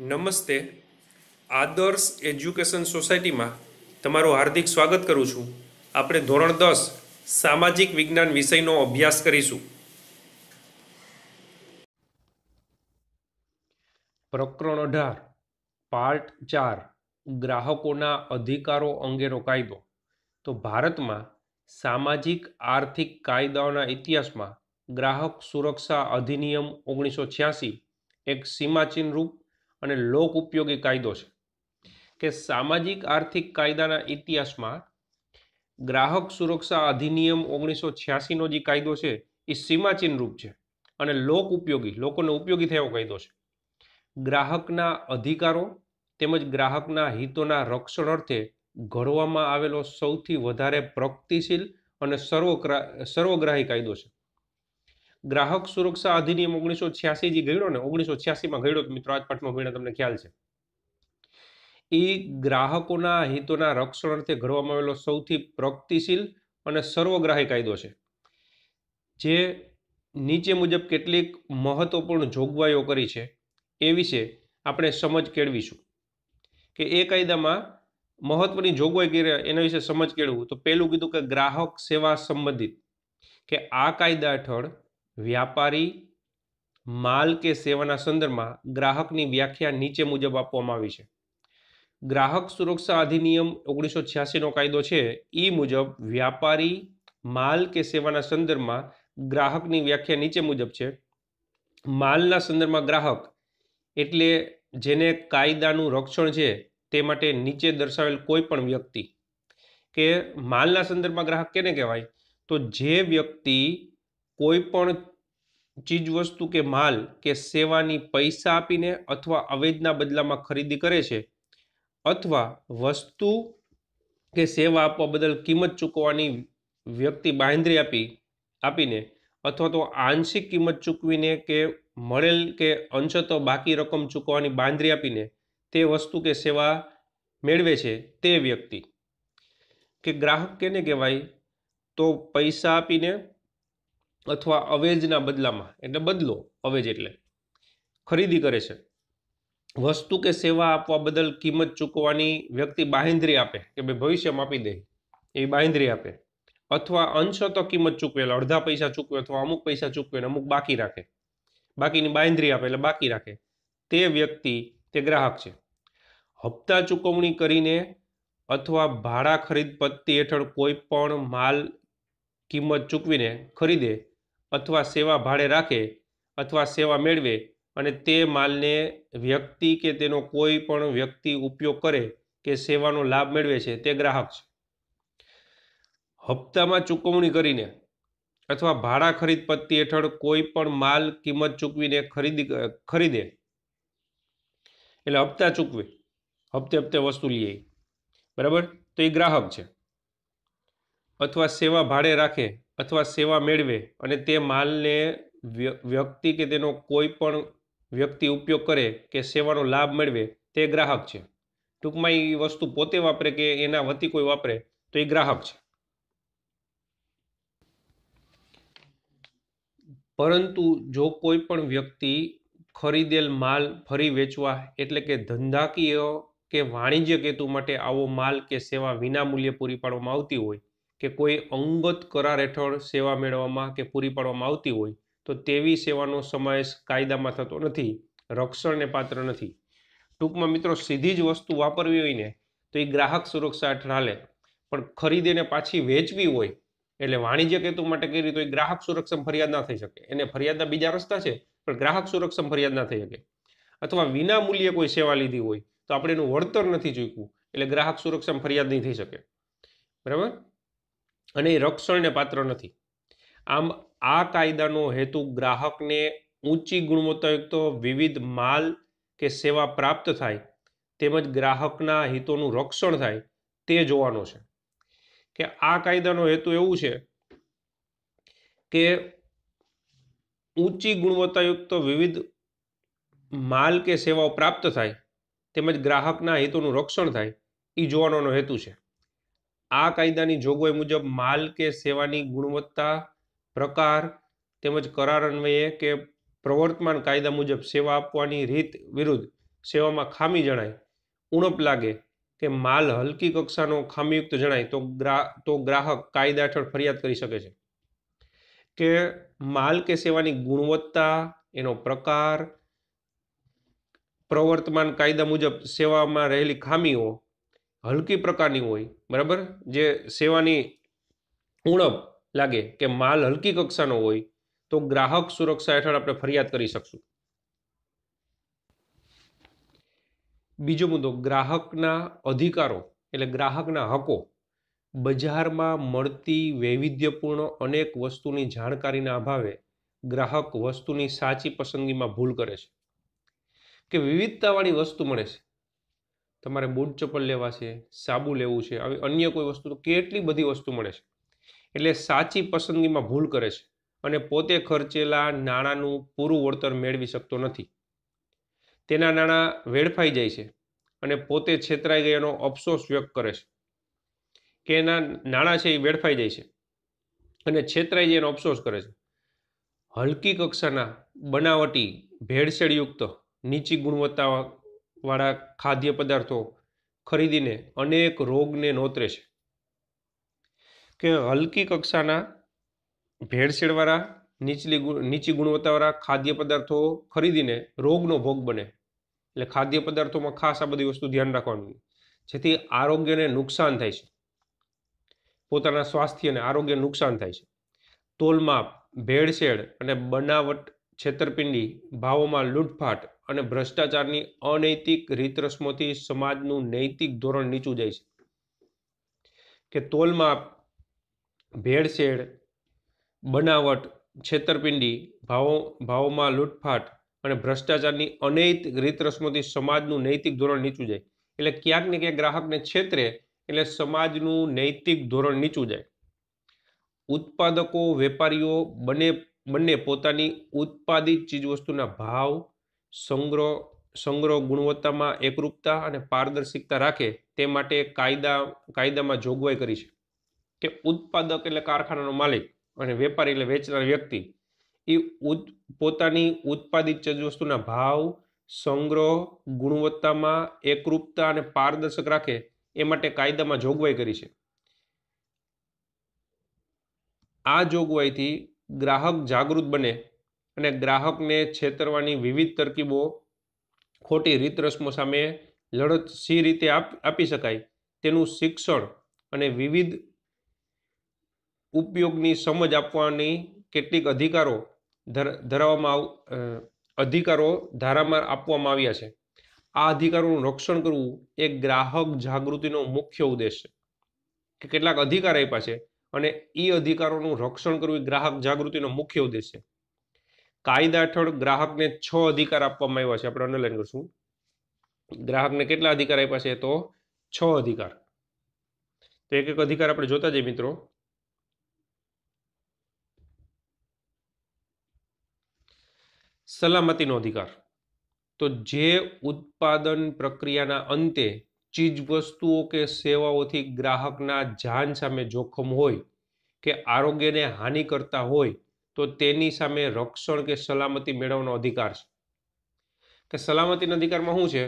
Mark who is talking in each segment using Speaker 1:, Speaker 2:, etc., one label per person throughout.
Speaker 1: નમસ્તે. આદર્શ એજ્યુકેશન સોસાયટીમાં તમારું હાર્દિક સ્વાગત કરું છું. આપણે ધોરણ 10 સામાજિક વિજ્ઞાન વિષયનો અભ્યાસ કરીશું. પ્રકરણ 18 પાર્ટ 4 ગ્રાહકોના અધિકારો અંગેનો કાયદો. તો ભારતમાં સામાજિક આર્થિક કાયદાઓના ઇતિહાસમાં ગ્રાહક સુરક્ષા અધિનિયમ 1986 એક સીમાચિહ્ન રૂપ અને લોક ઉપયોગી કાયદો છે. કે સામાજિક આર્થિક કાયદાના ઇતિહાસમાં ગ્રાહક સુરક્ષા અધિનિયમ 1986નો જે કાયદો છે એ સીમાચિહ્ન રૂપ છે અને લોક ઉપયોગી, લોકોને ઉપયોગી થયો કાયદો છે. ગ્રાહકના અધિકારો તેમજ ગ્રાહકના હિતોના રક્ષણ અર્થે ઘડવામાં આવેલો સૌથી વધારે પ્રગતિશીલ અને સર્વગ્રાહી કાયદો છે. ગ્રાહક સુરક્ષા અધિનિયમ 1986 જે ઘડ્યો ને 1986માં ઘડ્યો, મિત્રો આજ પાઠમાં ભણ્યા તમને ખ્યાલ છે. એ ગ્રાહકોના હિતોના રક્ષણ અર્થે ઘડવામાં આવેલો સૌથી પ્રગતિશીલ અને સર્વગ્રાહી કાયદો છે, જે નીચે મુજબ કેટલીક મહત્વપૂર્ણ જોગવાઈઓ કરી છે એ વિશે આપણે સમજ કેળવીશું. કે એ કાયદામાં મહત્વની જોગવાઈ કરી એના વિશે સમજ કેળવું. તો પહેલું કીધું કે ગ્રાહક સેવા સંબંધિત, કે આ કાયદા હેઠળ વ્યાપારી માલ કે સેવાના સંદર્ભમાં ગ્રાહકની વ્યાખ્યા નીચે મુજબ આપવામાં આવી છે. ગ્રાહક સુરક્ષા અધિનિયમ 1986નો કાયદો છે એ મુજબ વ્યાપારી માલ કે સેવાના સંદર્ભમાં ગ્રાહકની વ્યાખ્યા નીચે મુજબ છે. માલના સંદર્ભમાં ગ્રાહક એટલે જેને કાયદાનું રક્ષણ છે તે માટે નીચે દર્શાવેલ કોઈ પણ વ્યક્તિ. કે માલના સંદર્ભમાં ગ્રાહક કેને કહેવાય? તો જે વ્યક્તિ કોઈ પણ ચીજ વસ્તુ કે માલ કે સેવાની પૈસા આપીને અથવા અવેજના બદલામાં ખરીદી કરે છે, અથવા વસ્તુ કે સેવા આપવા બદલ કિંમત ચૂકવવાની વ્યક્તિ બાંહેધરી આપીને અથવા તો આંશિક કિંમત ચૂકવીને કે મળેલ કે અંશતઃ બાકી રકમ ચૂકવવાની બાંહેધરી આપીને તે વસ્તુ કે સેવા મેળવે છે તે વ્યક્તિ. કે ગ્રાહક કેને કહેવાય? તો પૈસા આપીને અથવા અવેજના બદલામાં, એટલે બદલો, અવેજ એટલે ખરીદી કરે છે, વસ્તુ કે સેવા આપવા બદલ કિંમત ચૂકવવાની વ્યક્તિ બાંહેધરી આપે કે ભાઈ ભવિષ્યમાં આપી દે, એ બાંહેધરી આપે, અથવા અંશતઃ કિંમત ચૂકવેલા અડધા પૈસા ચૂકવે અથવા અમુક પૈસા ચૂકવે અમુક બાકી રાખે, બાકીની બાંહેધરી આપે એટલે બાકી રાખે, તે વ્યક્તિ તે ગ્રાહક છે. હપ્તા ચૂકવણી કરીને અથવા ભાડા ખરીદ પદ્ધતિ હેઠળ કોઈ પણ માલ કિંમત ચૂકવીને ખરીદે અથવા સેવા ભાડે રાખે અથવા સેવા મેળવે અને તે માલને વ્યક્તિ કે તેનો કોઈ પણ વ્યક્તિ ઉપયોગ કરે કે સેવાનો લાભ મેળવે છે તે ગ્રાહક છે. હપ્તામાં ચૂકવણી કરીને અથવા ભાડા ખરીદ પદ્ધતિ હેઠળ કોઈ પણ માલ કિંમત ચૂકવીને ખરીદે એટલે હપ્તા ચૂકવે, હપ્તે હપ્તે વસ્તુ લઈએ, બરાબર, તો એ ગ્રાહક છે. અથવા સેવા ભાડે રાખે અથવા સેવા મેળવે અને તે માલને વ્યક્તિ કે તેનો કોઈ પણ વ્યક્તિ ઉપયોગ કરે કે સેવાનો લાભ મેળવે તે ગ્રાહક છે. ટૂંકમાં એ વસ્તુ પોતે વાપરે કે એના વતી કોઈ વાપરે તો એ ગ્રાહક છે. પરંતુ જો કોઈ પણ વ્યક્તિ ખરીદેલ માલ ફરી વેચવા એટલે કે ધંધાકીય કે વાણિજ્યક હેતુ માટે આવો માલ કે સેવા વિના મૂલ્યે પૂરી પાડવામાં આવતી હોય કે કોઈ અંગત કરાર હેઠળ સેવા મેળવવામાં કે પૂરી પાડવામાં આવતી હોય તો તેવી સેવાનો સમાવેશ કાયદામાં થતો નથી, રક્ષણને પાત્ર નથી. ટૂંકમાં મિત્રો સીધી જ વસ્તુ વાપરવી હોય ને તો એ ગ્રાહક સુરક્ષા હેઠળ હાલે, પણ ખરીદીને પાછી વેચવી હોય એટલે વાણિજ્યક હેતુ માટે કરી તો એ ગ્રાહક સુરક્ષામાં ફરિયાદ ના થઈ શકે. એને ફરિયાદના બીજા રસ્તા છે પણ ગ્રાહક સુરક્ષામાં ફરિયાદ ના થઈ શકે. અથવા વિના મૂલ્યે કોઈ સેવા લીધી હોય તો આપણે એનું વળતર નથી ચૂકવું એટલે ગ્રાહક સુરક્ષામાં ફરિયાદ નહીં થઈ શકે, બરાબર, અને એ રક્ષણને પાત્ર નથી. આમ આ કાયદાનો હેતુ ગ્રાહકને ઊંચી ગુણવત્તાયુક્ત વિવિધ માલ કે સેવા પ્રાપ્ત થાય તેમજ ગ્રાહકના હિતોનું રક્ષણ થાય તે જોવાનો છે. કે આ કાયદાનો હેતુ એવું છે કે ઊંચી ગુણવત્તાયુક્ત વિવિધ માલ કે સેવાઓ પ્રાપ્ત થાય તેમજ ગ્રાહકના હિતોનું રક્ષણ થાય એ જોવાનો હેતુ છે. આ કાયદાની જોગવાઈ મુજબ માલ કે સેવાની ગુણવત્તા, પ્રકાર તેમજ કરાર અન્વયે કે પ્રવર્તમાન કાયદા મુજબ સેવા આપવાની રીત વિરુદ્ધ સેવામાં ખામી જણાય, ઉણપ લાગે કે માલ હલકી કક્ષાનો ખામીયુક્ત જણાય તો ગ્રાહક કાયદા હેઠળ ફરિયાદ કરી શકે છે. કે માલ કે સેવાની ગુણવત્તા, એનો પ્રકાર, પ્રવર્તમાન કાયદા મુજબ સેવામાં રહેલી ખામીઓ હલકી પ્રકારની હોય, બરાબર, જે સેવાની ઉણપ લાગે કે માલ હલકી કક્ષાનો હોય તો ગ્રાહક સુરક્ષા હેઠળ આપણે ફરિયાદ કરી શકશું. બીજો મુદ્દો, ગ્રાહકના અધિકારો એટલે ગ્રાહકના હકો. બજારમાં મળતી વૈવિધ્યપૂર્ણ અનેક વસ્તુની જાણકારીના અભાવે ગ્રાહક વસ્તુની સાચી પસંદગીમાં ભૂલ કરે છે. કે વિવિધતાવાળી વસ્તુ મળે છે, તમારે બૂટ ચપ્પલ લેવા છે, સાબુ લેવું છે, આવી અન્ય કોઈ વસ્તુ, તો કેટલી બધી વસ્તુ મળે છે, એટલે સાચી પસંદગીમાં ભૂલ કરે છે અને પોતે ખર્ચેલા નાણાંનું પૂરું વળતર મેળવી શકતો નથી. તેના નાણાં વેડફાઈ જાય છે અને પોતે છેતરાઈ ગયાનો અફસોસ વ્યક્ત કરે છે. કે એના નાણાં છે એ વેડફાઈ જાય છે અને છેતરાઈ જાય એનો અફસોસ કરે છે. હલકી કક્ષાના બનાવટી ભેળસેળયુક્ત નીચી ગુણવત્તાવાળા ખાદ્ય પદાર્થો ખરીદીને અનેક રોગને નોતરે છે. કે હલકી કક્ષાના ભેળસેળવાળા નીચી ગુણવત્તાવાળા ખાદ્ય પદાર્થો ખરીદીને રોગનો ભોગ બને. એટલે ખાદ્ય પદાર્થોમાં ખાસ આ બધી વસ્તુ ધ્યાન રાખવાનું, જેથી આરોગ્યને નુકસાન થાય છે, પોતાના સ્વાસ્થ્ય અને આરોગ્યને નુકસાન થાય છે. તોલમાપ, ભેળસેળ અને બનાવટ, છેતરપિંડી, ભાવોમાં લૂંટફાટ અને ભ્રષ્ટાચારની અનૈતિક રીત રસમોથી સમાજનું નૈતિક ધોરણ નીચું જાય છે. કે તોલમાપ, ભેળસેળ, બનાવટ, છેતરપિંડી, ભાવોમાં લૂંટફાટ અને ભ્રષ્ટાચારની અનૈતિક રીત રસમોથી સમાજનું નૈતિક ધોરણ નીચું જાય. એટલે ક્યાંક ને ક્યાંક ગ્રાહકને છેતરે એટલે સમાજનું નૈતિક ધોરણ નીચું જાય. ઉત્પાદકો, વેપારીઓ બંને પોતાની ઉત્પાદિત ચીજવસ્તુના ભાવ, સંગ્રહ, ગુણવત્તામાં એકરૂપતા અને પારદર્શિકતા રાખે તે માટે કાયદામાં જોગવાઈ કરી છે. કે ઉત્પાદક એટલે કારખાનાનો માલિક અને વેપારી એટલે વેચનાર વ્યક્તિ એ પોતાની ઉત્પાદિત ચીજવસ્તુના ભાવ, સંગ્રહ, ગુણવત્તામાં એકરૂપતા અને પારદર્શક રાખે એ માટે કાયદામાં જોગવાઈ કરી છે. આ જોગવાઈથી ગ્રાહક જાગૃત બને અને ગ્રાહકને છેતરવાની વિવિધ તરકીબો, ખોટી રીત રસમો સામે લડત સી રીતે આપી શકાય તેનું શિક્ષણ અને વિવિધ ઉપયોગની સમજ આપવાની કેટલીક અધિકારો ધારામાં આપવામાં આવ્યા છે. આ અધિકારોનું રક્ષણ કરવું એ ગ્રાહક જાગૃતિનો મુખ્ય ઉદ્દેશ છે. કે કેટલાક અધિકાર આપ્યા છે અને એ અધિકારોનું રક્ષણ કરવું એ ગ્રાહક જાગૃતિનો મુખ્ય ઉદ્દેશ છે. કાયદા હેઠળ ગ્રાહકને 6 અધિકાર આપવામાં આવ્યા છે. આપણે અંડરલાઈન કરશું. ગ્રાહકને કેટલા અધિકાર આપ્યા છે? તો 6 અધિકાર. તો એક એક અધિકાર આપણે જોતા જઈએ મિત્રો. સલામતીનો અધિકાર. તો જે ઉત્પાદન પ્રક્રિયાના અંતે ચીજ વસ્તુઓ કે સેવાઓથી ગ્રાહકના જાન સામે જોખમ હોય કે આરોગ્યને હાનિ કરતા હોય તો તેની સામે રક્ષણ કે સલામતી મેળવવાનો અધિકાર છે. કે સલામતીના અધિકારમાં શું છે?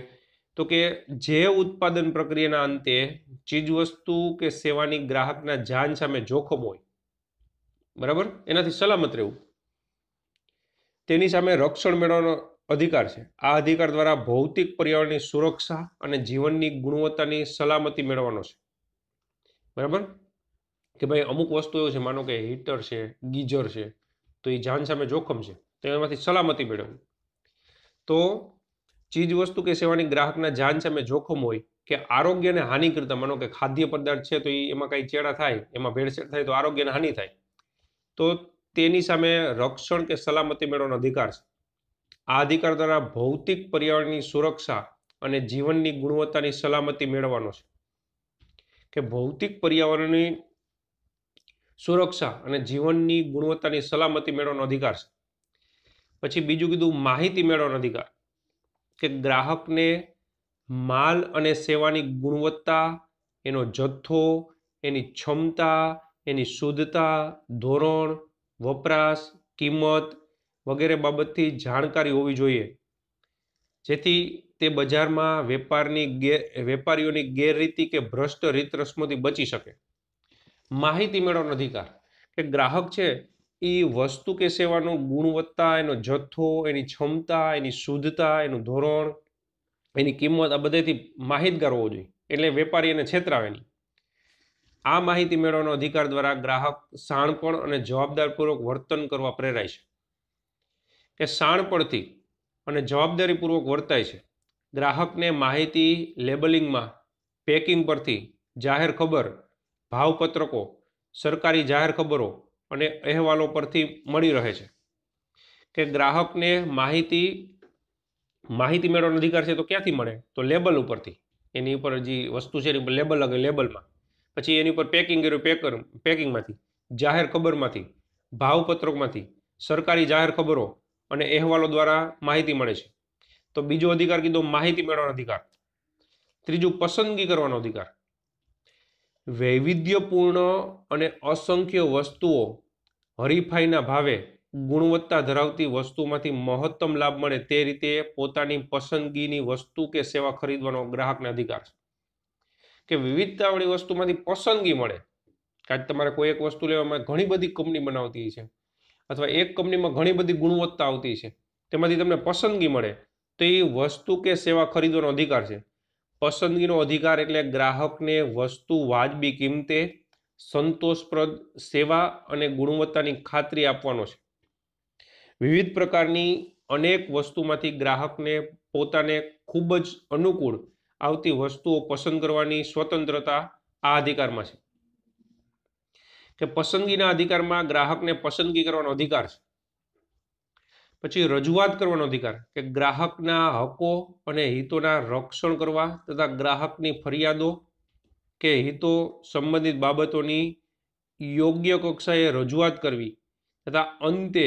Speaker 1: તો કે જે ઉત્પાદન પ્રક્રિયાના અંતે ચીજવસ્તુ કે સેવાની ગ્રાહકના જાન સામે જોખમ હોય, બરાબર, એનાથી સલામત રહેવું, તેની સામે રક્ષણ મેળવવાનો અધિકાર છે. આ અધિકાર દ્વારા ભૌતિક પર્યાવરણની સુરક્ષા અને જીવનની ગુણવત્તાની સલામતી મેળવવાનો છે. બરાબર, કે ભાઈ અમુક વસ્તુ એવું છે, માનો કે હીટર છે, ગીઝર છે, તો એ જાન સામે જોખમ છે, તો એમાંથી સલામતી મેળવવી. તો ચીજ વસ્તુ કે સેવાની ગ્રાહકના જાન સામે જોખમ હોય કે આરોગ્યને હાનિ કરતા, માનો કે ખાદ્ય પદાર્થ છે તો એમાં કઈ ચેડા થાય, એમાં ભેળસેળ થાય તો આરોગ્યને હાનિ થાય, તો તેની સામે રક્ષણ કે સલામતી મેળવવાનો અધિકાર છે. આ અધિકાર દ્વારા ભૌતિક પર્યાવરણની સુરક્ષા અને જીવનની ગુણવત્તાની સલામતી મેળવવાનો છે. કે ભૌતિક પર્યાવરણની સુરક્ષા અને જીવનની ગુણવત્તાની સલામતી મેળવવાનો અધિકાર છે. પછી બીજું કીધું માહિતી મેળવવાનો અધિકાર. કે ગ્રાહકને માલ અને સેવાની ગુણવત્તા, એનો જથ્થો, એની ક્ષમતા, એની શુદ્ધતા, ધોરણ, વપરાશ, કિંમત વગેરે બાબતથી જાણકારી હોવી જોઈએ, જેથી તે બજારમાં વેપારીઓની ગેરરીતિ કે ભ્રષ્ટ રીત રસમોથી બચી શકે। માહિતી મેળવવાનો અધિકાર કે ગ્રાહક છે એ વસ્તુ કે સેવાનો ગુણવત્તા, એનો જથ્થો, એની ક્ષમતા, એની શુદ્ધતા, એનું ધોરણ, એની કિંમત, આ બધાથી માહિતગાર હોવો જોઈએ, એટલે વેપારી એને છેતરાવે નહીં। આ માહિતી મેળવવાનો અધિકાર દ્વારા ગ્રાહક શાણપણ અને જવાબદારીપૂર્વક વર્તન કરવા પ્રેરાય છે કે શાણપણથી અને જવાબદારીપૂર્વક વર્તાય છે। ગ્રાહકને માહિતી લેબલિંગમાં, પેકિંગ પરથી, જાહેર ખબર, ભાવપત્રકો, સરકારી જાહેર ખબરો અને અહેવાલો પરથી મળી રહે છે કે ગ્રાહકને માહિતી મેળવવાનો અધિકાર છે તો ક્યાંથી મળે? તો લેબલ ઉપરથી, એની ઉપર જે વસ્તુ છે એની ઉપર લેબલ લાગે, લેબલમાં, પછી એની ઉપર પેકિંગ કર્યું, પેકિંગમાંથી, જાહેર ખબરમાંથી, ભાવપત્રકમાંથી, સરકારી જાહેર ખબરો અને અહેવાલો દ્વારા માહિતી મળે છે। તો બીજો અધિકાર કીધો માહિતી મેળવવાનો અધિકાર। ત્રીજું પસંદગી કરવાનો અધિકાર। વૈવિધ્યપૂર્ણ અને અસંખ્ય વસ્તુઓ હરીફાઈના ભાવે ગુણવત્તા ધરાવતી વસ્તુમાંથી મહત્તમ લાભ મળે તે રીતે પોતાની પસંદગીની વસ્તુ કે સેવા ખરીદવાનો ગ્રાહકને અધિકાર છે કે વિવિધતાવાળી વસ્તુમાંથી પસંદગી મળે। કારણ તમારે કોઈ એક વસ્તુ લેવામાં ઘણી બધી કંપની બનાવતી છે અથવા એક કંપનીમાં ઘણી બધી ગુણવત્તા આવતી છે, તેમાંથી તમને પસંદગી મળે તો એ વસ્તુ કે સેવા ખરીદવાનો અધિકાર છે। પસંદગીનો અધિકાર એટલે ગ્રાહકને વસ્તુ વાજબી કિંમતે, સંતોષપ્રદ સેવા અને ગુણવત્તાની ખાતરી આપવાનો છે। વિવિધ પ્રકારની અનેક વસ્તુમાંથી ગ્રાહકને પોતાને ખૂબ જ અનુકૂળ આવતી વસ્તુઓ પસંદ કરવાની સ્વતંત્રતા આ અધિકારમાં છે કે પસંદગીના અધિકારમાં ગ્રાહકને પસંદગી કરવાનો અધિકાર છે। પછી રજૂઆત કરવાનો અધિકાર કે ગ્રાહકના હકો અને હિતોના રક્ષણ કરવા તથા ગ્રાહકની ફરિયાદો કે હિતો સંબંધિત બાબતોની યોગ્ય કક્ષાએ રજૂઆત કરવી તથા અંતે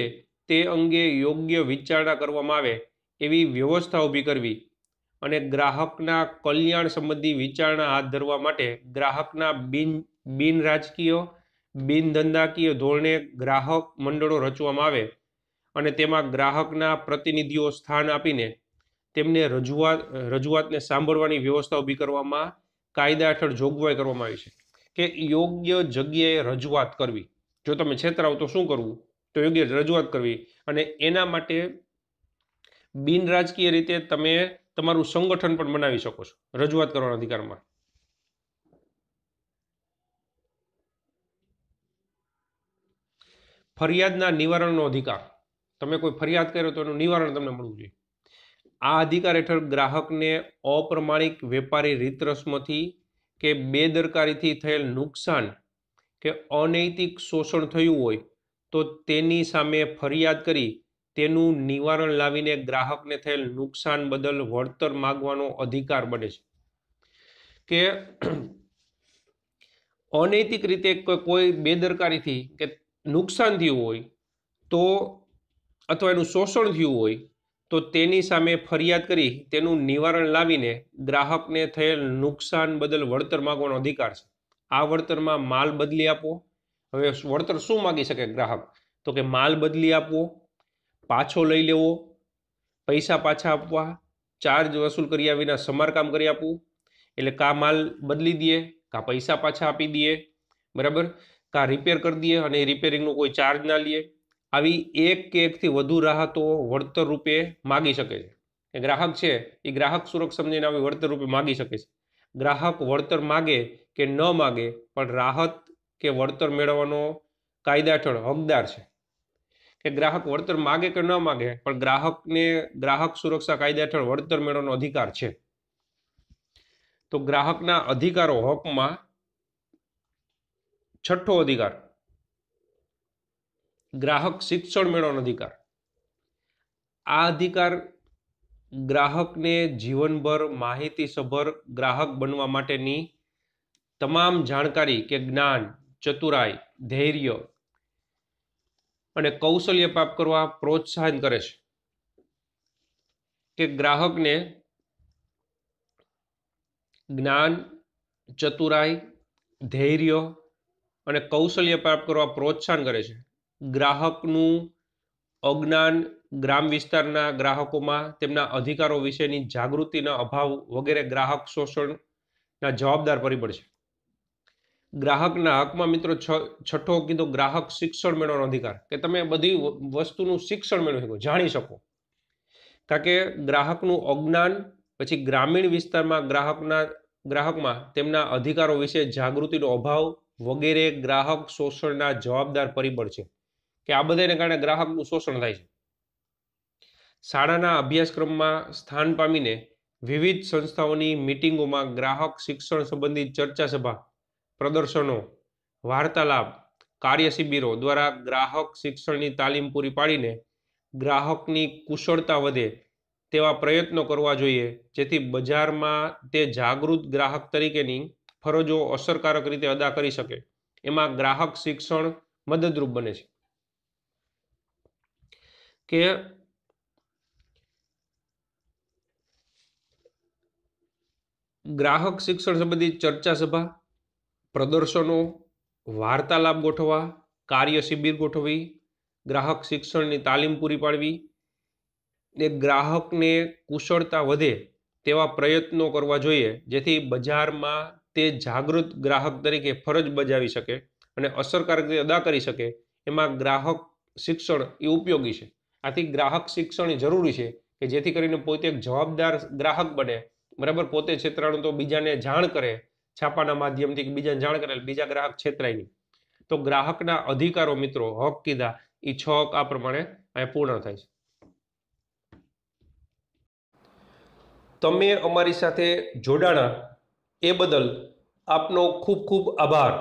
Speaker 1: તે અંગે યોગ્ય વિચારણા કરવામાં આવે એવી વ્યવસ્થા ઊભી કરવી અને ગ્રાહકના કલ્યાણ સંબંધી વિચારણા હાથ ધરવા માટે ગ્રાહકના બિન રાજકીય, બિન ધંધાકીય ધોરણે ગ્રાહક મંડળો રચવામાં આવે અને તેમાં ગ્રાહકના પ્રતિનિધિઓ સ્થાન આપીને તેમને રજૂઆતને સાંભળવાની વ્યવસ્થા ઊભી કરવામાં કાયદા હેઠળ જોગવાઈ કરવામાં આવી છે કે યોગ્ય જગ્યાએ રજૂઆત કરવી। જો તમે છેતરાવ તો શું કરવું? તો યોગ્ય રજૂઆત કરવી અને એના માટે બિન રાજકીય રીતે તમે તમારું સંગઠન પણ બનાવી શકો છો રજૂઆત કરવાના અધિકારમાં। ફરિયાદના નિવારણનો અધિકાર। તમે કોઈ ફરિયાદ કર્યો તો એનું નિવારણ તમને મળવું જોઈએ। આ અધિકાર હેઠળ ગ્રાહકને અપ્રમાણિક વેપારી રીત રસમથી કે બેદરકારીથી થયેલ નુકસાન કે અનૈતિક શોષણ થયું હોય તો તેની સામે ફરિયાદ કરી તેનું નિવારણ લાવીને ગ્રાહકને થયેલ નુકસાન બદલ વળતર માગવાનો અધિકાર બને છે કે અનૈતિક રીતે કોઈ બેદરકારીથી કે નુકસાન થયું હોય તો અથવા એનું શોષણ થયું હોય તો તેની સામે ફરિયાદ કરી તેનું નિવારણ લાવીને ગ્રાહકને થયેલ નુકસાન બદલ વળતર માગવાનો અધિકાર છે। આ વળતરમાં માલ બદલી આપો। હવે વળતર શું માગી શકે ગ્રાહક? તો કે માલ બદલી આપવો, પાછો લઈ લેવો, પૈસા પાછા આપવા, ચાર્જ વસૂલ કર્યા વિના સમારકામ કરી આપવું, એટલે કા માલ બદલી દઈએ, કા પૈસા પાછા આપી દઈએ, બરાબર, કા રિપેર કરી દઈએ અને રિપેરિંગનો કોઈ ચાર્જ ના લઈએ। આવી એક કે એકથી વધુ રાહતો વળતર રૂપે માગી શકે છે। એ ગ્રાહક છે એ ગ્રાહક સુરક્ષા સમજીને આવી વળતર રૂપે માગી શકે છે। ગ્રાહક વળતર માગે કે ન માગે પણ રાહત કે વળતર મેળવવાનો કાયદા હેઠળ હકદાર છે કે ગ્રાહક વળતર માગે કે ન માગે પણ ગ્રાહકને ગ્રાહક સુરક્ષા કાયદા હેઠળ વળતર મેળવવાનો અધિકાર છે। તો ગ્રાહકના અધિકારો હકમાં છઠ્ઠો અધિકાર ગ્રાહક શિક્ષણ મેળવવાનો અધિકાર। આ અધિકાર ગ્રાહકને જીવનભર માહિતીસભર ગ્રાહક બનવા માટેની તમામ જાણકારી કે જ્ઞાન, ચતુરાઈ, ધૈર્ય અને કૌશલ્ય પ્રાપ્ત કરવા પ્રોત્સાહન કરે છે કે ગ્રાહકને જ્ઞાન, ચતુરાઈ, ધૈર્ય અને કૌશલ્ય પ્રાપ્ત કરવા પ્રોત્સાહન કરે છે। ગ્રાહકનું અજ્ઞાન, ગ્રામ વિસ્તારના ગ્રાહકોમાં તેમના અધિકારો વિશેની જાગૃતિના અભાવ વગેરે ગ્રાહક શોષણના જવાબદાર પરિબળ છે. ગ્રાહકના હકમાં મિત્રો છઠ્ઠો કીધો ગ્રાહક શિક્ષણ મેળવવાનો અધિકાર, કે તમે બધી વસ્તુનું શિક્ષણ મેળવી શકો, જાણી શકો. કારણ કે ગ્રાહકનું અજ્ઞાન, પછી ગ્રામીણ વિસ્તારમાં ગ્રાહકમાં તેમના અધિકારો વિશે જાગૃતિનો અભાવ વગેરે ગ્રાહક શોષણના જવાબદાર પરિબળ છે, કે આ બધાને કારણે ગ્રાહકનું શોષણ થાય છે. શાળાના અભ્યાસક્રમમાં સ્થાન પામીને વિવિધ સંસ્થાઓની મીટિંગોમાં ગ્રાહક શિક્ષણ સંબંધિત ચર્ચા સભા, પ્રદર્શનો, વાર્તાલાપ, કાર્ય શિબિરો દ્વારા ગ્રાહક શિક્ષણની તાલીમ પૂરી પાડીને ગ્રાહકની કુશળતા વધે તેવા પ્રયત્નો કરવા જોઈએ, જેથી બજારમાં તે જાગૃત ગ્રાહક તરીકેની ફરજો અસરકારક રીતે અદા કરી શકે. એમાં ગ્રાહક શિક્ષણ મદદરૂપ બને છે. કે ગ્રાહક શિક્ષણ સંબંધિત ચર્ચા સભા, પ્રદર્શનો, વાર્તાલાપ ગોઠવવા, કાર્ય શિબિર ગોઠવવી, ગ્રાહક શિક્ષણની તાલીમ પૂરી પાડવી, ને ગ્રાહકને કુશળતા વધે તેવા પ્રયત્નો કરવા જોઈએ, જેથી બજારમાં તે જાગૃત ગ્રાહક તરીકે ફરજ બજાવી શકે અને અસરકારક રીતે અદા કરી શકે. એમાં ગ્રાહક શિક્ષણ એ ઉપયોગી છે. આથી ગ્રાહક શિક્ષણ એ જરૂરી છે, કે જેથી કરીને પોતે એક જવાબદાર ગ્રાહક બને, બરાબર. પોતે છેતરાણું તો બીજાને જાણ કરે, છાપાના માધ્યમથી બીજાને જાણ કરે, બીજા ગ્રાહક છેતરાય નહીં. તો ગ્રાહકના અધિકારો મિત્રો હક કીધા, એ 6 હક આ પ્રમાણે અહીંયા પૂર્ણ થાય છે. તમે અમારી સાથે જોડાણા એ બદલ આપનો ખૂબ ખૂબ આભાર.